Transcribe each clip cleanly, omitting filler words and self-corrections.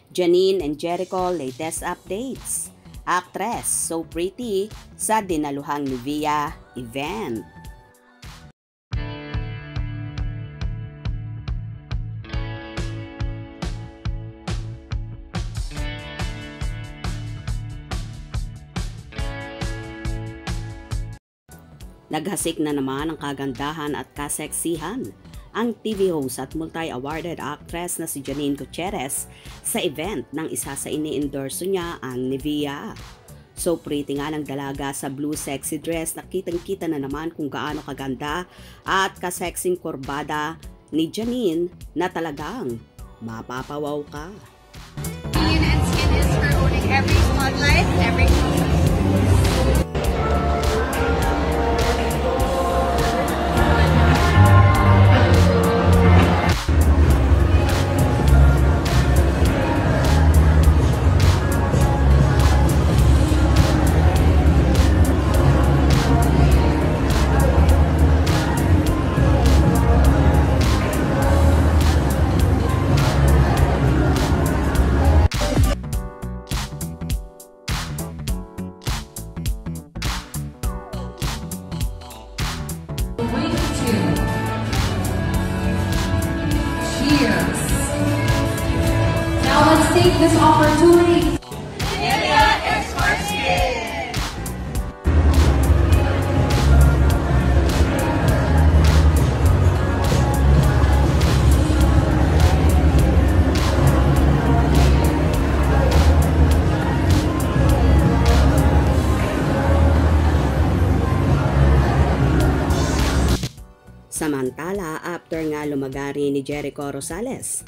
Janine and Jericho latest updates. Actress so pretty sa dinaluhang Nivea event. Naghasik na naman ang kagandahan at kaseksihan ang TV host at multi-awarded actress na si Janine Gutierrez sa event ng isa sa ini-endorso niya, ang Nivea. So pretty nga ng dalaga sa blue sexy dress na kitang-kita na naman kung gaano kaganda at kaseksing kurbada ni Janine na talagang mapapawaw ka. Skin and Skin is for owning every spotlight, every Cheers. Now let's take this opportunity. Nivea is for skin. Samantala, after nga lumagari ni Jericho Rosales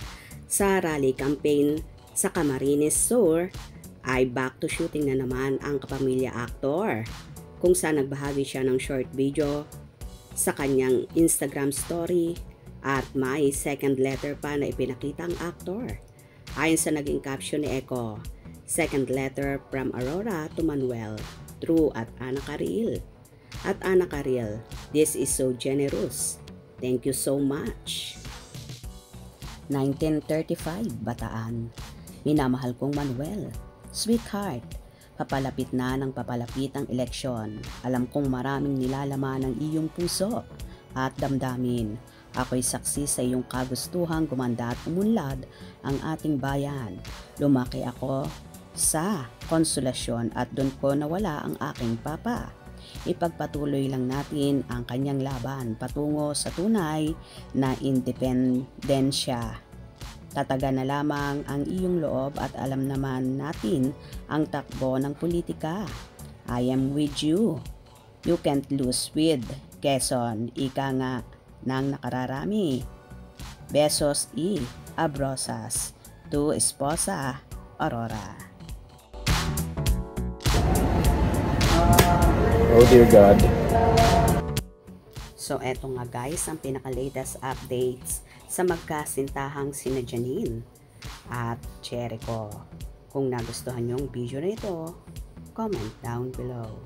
sa rally campaign sa Camarines Sur, ay back to shooting na naman ang kapamilya actor, kung saan nagbahagi siya ng short video sa kanyang Instagram story at may second letter pa na ipinakita ang actor. Ayon sa naging caption ni Echo, second letter from Aurora to Manuel, True at Ana Caril. At Ana Caril, this is so generous. Thank you so much. 1935, Bataan. Minamahal kong Manuel. Sweetheart, papalapit na ng papalapit ang eleksyon. Alam kong maraming nilalaman ng iyong puso at damdamin. Ako'y saksi sa iyong kagustuhang gumanda at umunlad ang ating bayan. Lumaki ako sa Konsolasyon at doon ko nawala ang aking papa. Ipagpatuloy lang natin ang kanyang laban patungo sa tunay na independensya. Tataga na lamang ang iyong loob at alam naman natin ang takbo ng politika. I am with you. You can't lose with Quezon. Ika nga ng nakararami. Besos y abrosas. To Esposa Aurora. Oh dear God. So eto nga guys ang pinaka-latest updates sa magkasintahang sina Janine at Jericho. Kung nagustuhan nyo ang video na ito, comment down below.